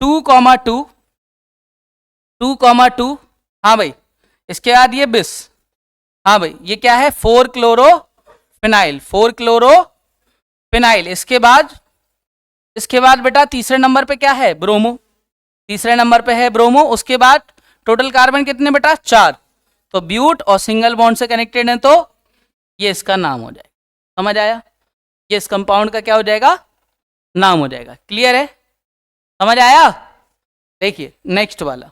2,2, 2,2। हाँ भाई, इसके बाद ये बिस, हाँ भाई ये क्या है? 4 क्लोरो फिनाइल, 4 क्लोरो फिनाइल। इसके बाद बेटा तीसरे नंबर पे क्या है? ब्रोमो, तीसरे नंबर पे है ब्रोमो। उसके बाद टोटल कार्बन कितने बेटा? 4। तो ब्यूट और सिंगल बॉन्ड से कनेक्टेड है, तो ये इसका नाम हो जाएगा। समझ आया? ये इस कंपाउंड का क्या हो जाएगा? नाम हो जाएगा। क्लियर है? समझ आया? देखिए नेक्स्ट वाला,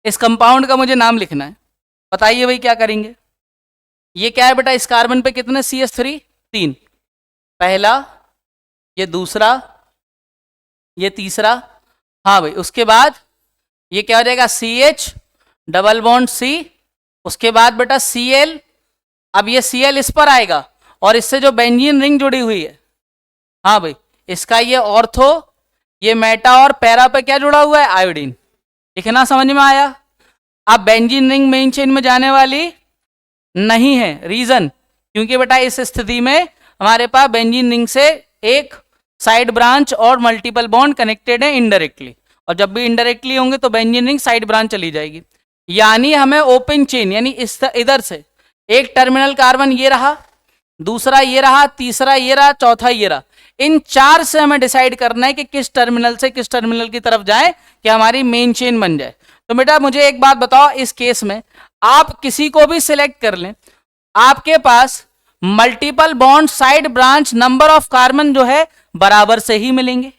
इस कंपाउंड का मुझे नाम लिखना है। बताइए भाई क्या करेंगे? ये क्या है बेटा? इस कार्बन पे कितने CH3? 3। पहला, ये दूसरा, ये तीसरा। हाँ भाई, उसके बाद ये क्या हो जाएगा? CH double bond C। उसके बाद बेटा Cl। अब ये Cl इस पर आएगा और इससे जो बेंजीन रिंग जुड़ी हुई है, हाँ भाई इसका ये ऑर्थो, ये मेटा और पैरा पे क्या जुड़ा हुआ है? आयोडीन। लिखना समझ में आया? अब बेंजीन रिंग मेन चेन में जाने वाली नहीं है। रीजन, क्योंकि बेटा इस स्थिति में हमारे पास बेंजीन रिंग से एक साइड ब्रांच और मल्टीपल बॉन्ड कनेक्टेड है इनडायरेक्टली, और जब भी इनडायरेक्टली होंगे तो बेंजीन रिंग साइड ब्रांच चली जाएगी। यानी हमें ओपन चेन, यानी इस इधर से एक टर्मिनल कार्बन ये रहा, दूसरा ये रहा, तीसरा ये रहा, चौथा ये रहा, इन 4 से हमें डिसाइड करना है कि किस टर्मिनल से किस टर्मिनल की तरफ जाए कि हमारी मेन चेन बन जाए। तो बेटा मुझे एक बात बताओ, इस केस में आप किसी को भी सिलेक्ट कर लें, आपके पास multiple bond side branch number of carbon जो है बराबर से ही मिलेंगे।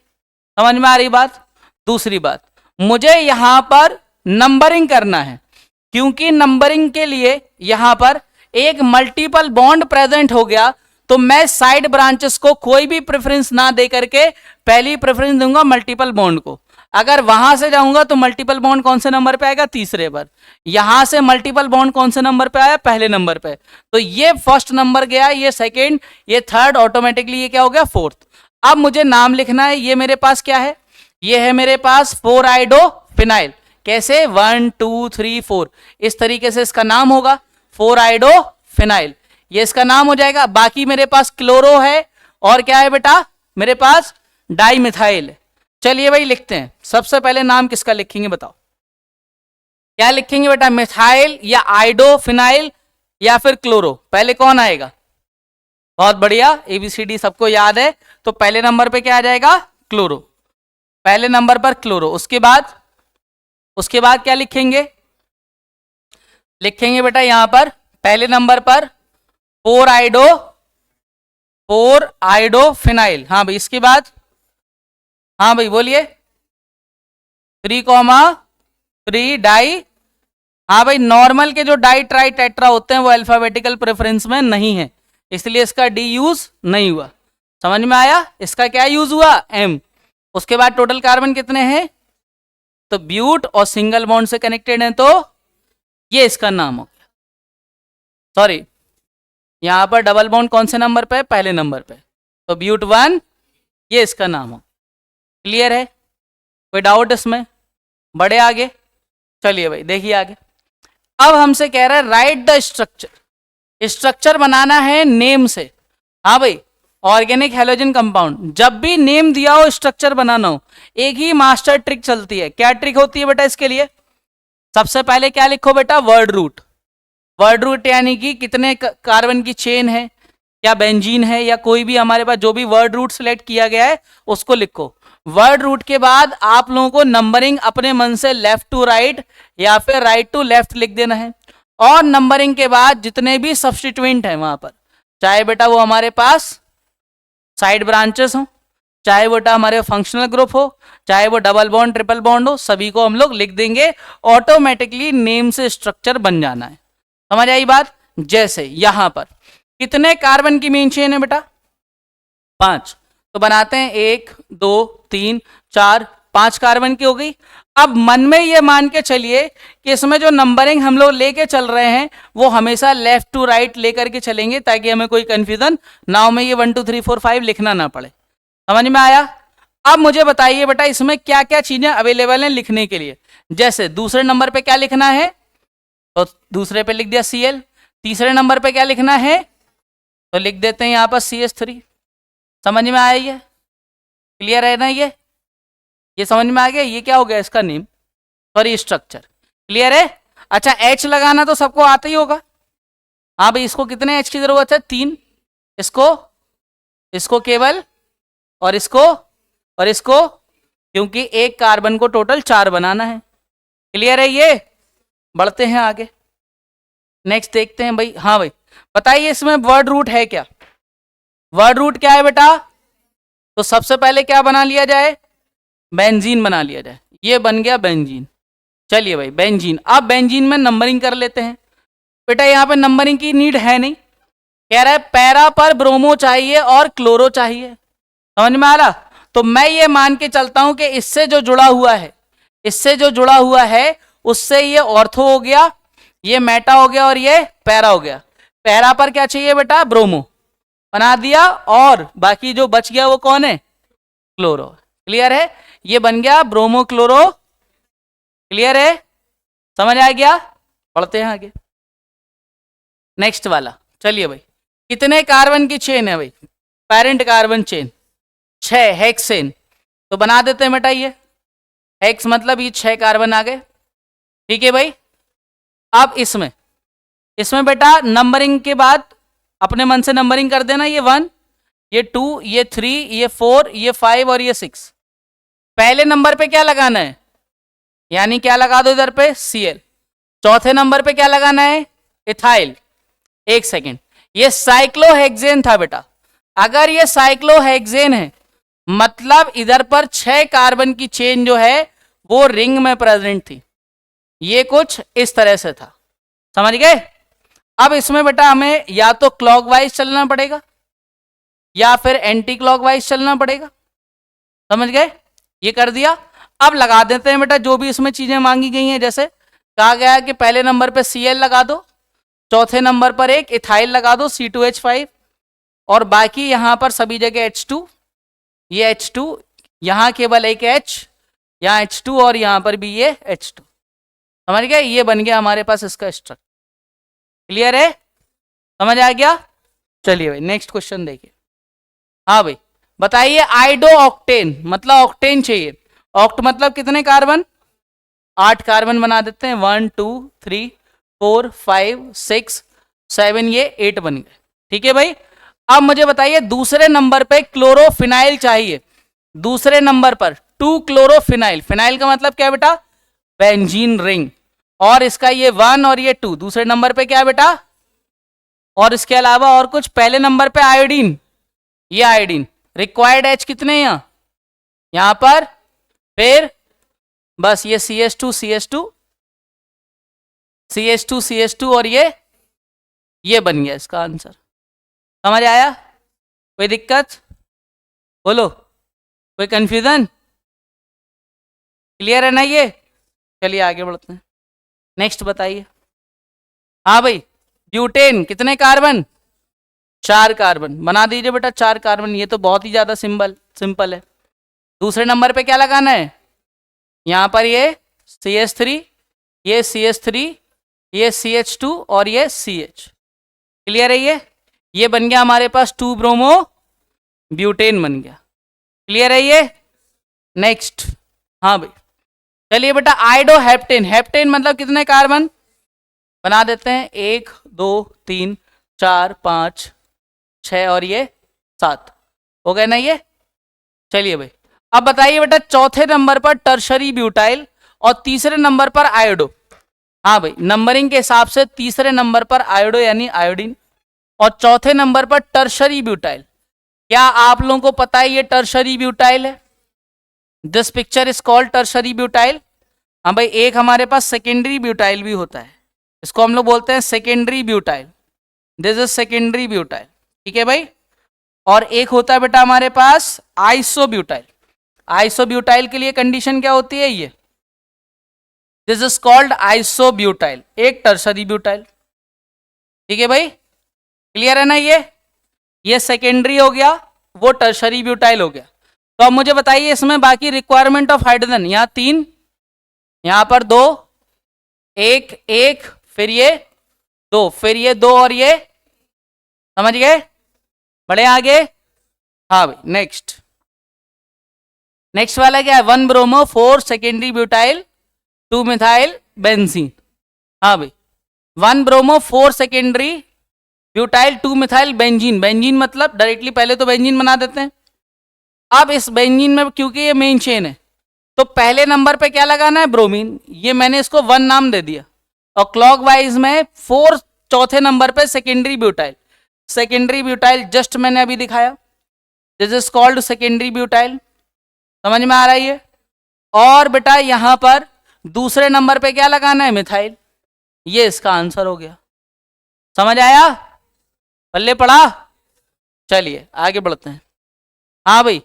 समझ में आ रही बात? दूसरी बात, मुझे यहां पर नंबरिंग करना है, क्योंकि नंबरिंग के लिए यहां पर एक मल्टीपल बॉन्ड प्रेजेंट हो गया तो मैं साइड ब्रांचेस को कोई भी प्रेफरेंस ना दे करके पहली प्रेफरेंस दूंगा मल्टीपल बॉन्ड को। अगर वहां से जाऊंगा तो मल्टीपल बॉन्ड कौन से नंबर पे आएगा, तीसरे पर। यहां से मल्टीपल बॉन्ड कौन से नंबर पे आया, पहले नंबर पे। तो ये फर्स्ट नंबर गया, ये सेकेंड, ये थर्ड, ऑटोमेटिकली ये क्या हो गया, फोर्थ। अब मुझे नाम लिखना है। ये मेरे पास क्या है, ये है मेरे पास 4-आइडोफिनाइल। कैसे, 1 2 3 4 इस तरीके से इसका नाम होगा 4-आइडोफिनाइल, ये इसका नाम हो जाएगा। बाकी मेरे पास क्लोरो है और क्या है बेटा, मेरे पास डाइमिथाइल। चलिए भाई लिखते हैं। सबसे पहले नाम किसका लिखेंगे बताओ, क्या लिखेंगे बेटा, मिथाइल या आइडोफिनाइल या फिर क्लोरो, पहले कौन आएगा। बहुत बढ़िया, एबीसीडी सबको याद है। तो पहले नंबर पे क्या आ जाएगा, क्लोरो, पहले नंबर पर क्लोरो। उसके बाद क्या लिखेंगे, लिखेंगे बेटा यहां पर पहले नंबर पर 4-आइडोफिनाइल। हाँ भाई, इसके बाद, हाँ भाई बोलिए, 3,3 डाई। हाँ भाई, नॉर्मल के जो डाई ट्राई टेट्रा होते हैं वो अल्फाबेटिकल प्रेफरेंस में नहीं है, इसलिए इसका डी यूज नहीं हुआ। समझ में आया, इसका क्या यूज हुआ, एम। उसके बाद टोटल कार्बन कितने हैं, तो ब्यूट और सिंगल बॉन्ड से कनेक्टेड है, तो ये इसका नाम हो गया। सॉरी, यहां पर डबल बॉन्ड कौन से नंबर पे है, पहले नंबर पे, तो ब्यूट 1, ये इसका नाम हो। क्लियर है, कोई डाउट इसमें, बड़े आगे। चलिए भाई देखिए आगे। अब हमसे कह रहा है राइट द स्ट्रक्चर, स्ट्रक्चर बनाना है नेम से। हाँ भाई, ऑर्गेनिक हैलोजन कंपाउंड, जब भी नेम दिया हो स्ट्रक्चर बनाना हो, एक ही मास्टर ट्रिक चलती है। क्या ट्रिक होती है बेटा इसके लिए, सबसे पहले क्या लिखो बेटा, वर्ड रूट। वर्ड रूट यानी कि कितने कार्बन की चेन है, क्या बेंजीन है या कोई भी हमारे पास जो भी वर्ड रूट सिलेक्ट किया गया है उसको लिखो। वर्ड रूट के बाद आप लोगों को नंबरिंग अपने मन से लेफ्ट टू राइट या फिर राइट टू लेफ्ट लिख देना है। और नंबरिंग के बाद जितने भी सब्स्टिट्यूएंट हैं वहां पर, चाहे बेटा वो हमारे पास साइड ब्रांचेस हो, चाहे बेटा हमारे फंक्शनल ग्रुप हो, चाहे वो डबल बॉन्ड ट्रिपल बॉन्ड हो, सभी को हम लोग लिख देंगे। ऑटोमेटिकली नेम से स्ट्रक्चर बन जाना है। समझ आई बात। जैसे यहां पर कितने कार्बन की मेन चेन है बेटा, 5, तो बनाते हैं 1 2 3 4 5 कार्बन की हो गई। अब मन में ये मान के चलिए कि इसमें जो नंबरिंग हम लोग लेके चल रहे हैं वो हमेशा लेफ्ट टू राइट लेकर के चलेंगे, ताकि हमें कोई कंफ्यूजन ना हो, में ये 1 2 3 4 5 लिखना ना पड़े। समझ में आया। अब मुझे बताइए बेटा इसमें क्या क्या चीजें अवेलेबल हैं लिखने के लिए। जैसे दूसरे नंबर पे क्या लिखना है, तो दूसरे पे लिख दिया Cl। तीसरे नंबर पे क्या लिखना है, तो लिख देते हैं यहां पर CH3। समझ में आया, ये क्लियर है ना, ये समझ में आ गया। ये क्या हो गया इसका नेम, सॉरी स्ट्रक्चर। क्लियर है। अच्छा, H लगाना तो सबको आता ही होगा। हाँ भाई, इसको कितने H की जरूरत है, 3। इसको केवल, और इसको, क्योंकि एक कार्बन को टोटल 4 बनाना है। क्लियर है ये। बढ़ते हैं आगे, नेक्स्ट देखते हैं भाई। हाँ भाई बताइए इसमें वर्ड रूट है क्या, वर्ड रूट क्या है बेटा, तो सबसे पहले क्या बना लिया जाए, बेंजीन बना लिया जाए। ये बन गया बेंजीन। चलिए भाई बेंजीन, अब बेंजीन में नंबरिंग कर लेते हैं। बेटा यहाँ पे नंबरिंग की नीड है नहीं, कह रहा है पैरा पर ब्रोमो चाहिए और क्लोरो चाहिए। समझ में आ रहा। तो मैं ये मान के चलता हूं कि इससे जो जुड़ा हुआ है उससे ये ऑर्थो हो गया, ये मेटा हो गया और ये पैरा हो गया। पैरा पर क्या चाहिए बेटा, ब्रोमो बना दिया, और बाकी जो बच गया वो कौन है, क्लोरो। क्लियर है, ये बन गया ब्रोमो क्लोरो। क्लियर है, समझ आ गया। पढ़ते हैं आगे नेक्स्ट वाला। चलिए भाई, कितने कार्बन की चेन है भाई, पेरेंट कार्बन चेन 6 हेक्सेन, तो बना देते हैं बेटा ये हेक्स, मतलब ये 6 कार्बन आ गए। ठीक है भाई। अब इसमें बेटा नंबरिंग के बाद अपने मन से नंबरिंग कर देना, ये 1, ये 2, ये 3, ये 4, ये 5 और ये 6। पहले नंबर पे क्या लगाना है, यानी क्या लगा दो इधर पे Cl। चौथे नंबर पे क्या लगाना है, इथाइल। एक सेकेंड, ये साइक्लोहेक्सेन था बेटा। अगर ये साइक्लोहेक्सेन है मतलब इधर पर 6 कार्बन की चेन जो है वो रिंग में प्रेजेंट थी। ये कुछ इस तरह से था, समझ गए। अब इसमें बेटा हमें या तो क्लॉकवाइज चलना पड़ेगा या फिर एंटी क्लॉकवाइज चलना पड़ेगा। समझ गए? ये कर दिया। अब लगा देते हैं बेटा जो भी इसमें चीजें मांगी गई हैं। जैसे कहा गया है कि पहले नंबर पे Cl लगा दो, चौथे नंबर पर एक इथाइल लगा दो C2H5, और बाकी यहां पर सभी जगह H2, ये H2, यहां केवल एक H, यहाँ H2 और यहां पर भी ये H2। समझ गए? ये बन गया हमारे पास इसका स्ट्रक्चर। क्लियर है? समझ आ गया? चलिए भाई नेक्स्ट क्वेश्चन देखिए। हाँ भाई बताइए, आइडो ऑक्टेन मतलब ऑक्टेन चाहिए। ऑक्ट मतलब कितने कार्बन? 8 कार्बन बना देते हैं। 1 2 3 4 5 6 7, ये 8 बन गए। ठीक है भाई। अब मुझे बताइए दूसरे नंबर पे क्लोरोफिनाइल चाहिए। दूसरे नंबर पर 2 क्लोरोफिनाइल, फिनाइल का मतलब क्या है बेटा? Benzene ring. और इसका ये 1 और ये 2 दूसरे नंबर पे क्या है बेटा? और इसके अलावा और कुछ? पहले नंबर पे आयोडीन, ये आयोडीन। रिक्वायर्ड एच कितने यहां पर? फिर बस ये CH2 CH2 CH2 CH2 और ये बन गया इसका आंसर। समझ आया? कोई दिक्कत? बोलो, कोई कंफ्यूजन? क्लियर है ना ये? चलिए आगे बढ़ते हैं। नेक्स्ट बताइए। हाँ भाई ब्यूटेन कितने कार्बन? 4 कार्बन बना दीजिए बेटा, 4 कार्बन। ये तो बहुत ही ज्यादा सिंपल है। दूसरे नंबर पे क्या लगाना है? यहां पर ये CH3, ये CH3, ये CH2 और ये CH। क्लियर है? ये बन गया हमारे पास 2 ब्रोमो ब्यूटेन बन गया। क्लियर है ये? नेक्स्ट। हाँ भाई चलिए बेटा, आइडो हेप्टेन। हेप्टेन मतलब कितने कार्बन? बना देते हैं 1 2 3 4 5 6 और ये 7 हो गए ना ये। चलिए भाई अब बताइए बेटा, चौथे नंबर पर टर्शरी ब्यूटाइल और तीसरे नंबर पर आयोडो। हाँ भाई नंबरिंग के हिसाब से तीसरे नंबर पर आयोडो यानी आयोडीन, और चौथे नंबर पर टर्शरी ब्यूटाइल। क्या आप लोगों को पता है ये टर्शरी ब्यूटाइल है? This picture is called tertiary butyl. हाँ भाई एक हमारे पास सेकेंडरी ब्यूटाइल भी होता है, इसको हम लोग बोलते हैं secondary butyl. This is secondary butyl. ठीक है भाई। और एक होता है बेटा हमारे पास आइसोब्यूटाइल। आइसोब्यूटाइल के लिए कंडीशन क्या होती है? ये दिस इज कॉल्ड आइसोब्यूटाइल, एक टर्शरी ब्यूटाइल। ठीक है भाई क्लियर है ना? ये सेकेंडरी हो गया, वो टर्शरी ब्यूटाइल हो गया। तो अब मुझे बताइए इसमें बाकी रिक्वायरमेंट ऑफ हाइड्रोजन, यहां 3, यहां पर 2, 1 फिर ये 2, फिर ये 2 और ये। समझ गए? बढ़े आगे। हाँ भाई नेक्स्ट वाला क्या है? 1 bromo 4 secondary butyl 2 methyl benzene. हाँ भाई 1 bromo 4 secondary butyl 2 methyl benzene. Benzene मतलब डायरेक्टली पहले तो बेंजीन बना देते हैं। अब इस बेंजीन में क्योंकि ये मेन चेन है तो पहले नंबर पे क्या लगाना है? ब्रोमीन। ये मैंने इसको 1 नाम दे दिया। और क्लॉकवाइज में 4 चौथे नंबर पे secondary butyl. Secondary butyl just मैंने अभी दिखाया, this is called secondary butyl. समझ में आ रही है? और बेटा यहां पर दूसरे नंबर पे क्या लगाना है? मिथाइल। ये इसका आंसर हो गया। समझ आया? पल्ले पड़ा? चलिए आगे बढ़ते हैं। हाँ भाई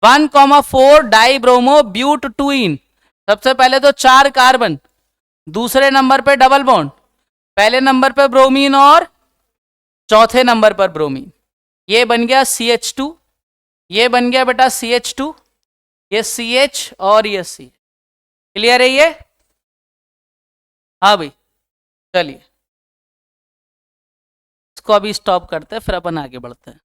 1,4 डाई ब्रोमो ब्यूट 2इन। सबसे पहले तो 4 कार्बन, दूसरे नंबर पे डबल बॉन्ड, पहले नंबर पे ब्रोमीन और चौथे नंबर पर ब्रोमीन। ये बन गया CH2, ये बन गया बेटा CH2, ये CH और ये C। क्लियर है ये? हाँ भाई चलिए इसको अभी स्टॉप करते हैं फिर अपन आगे बढ़ते हैं।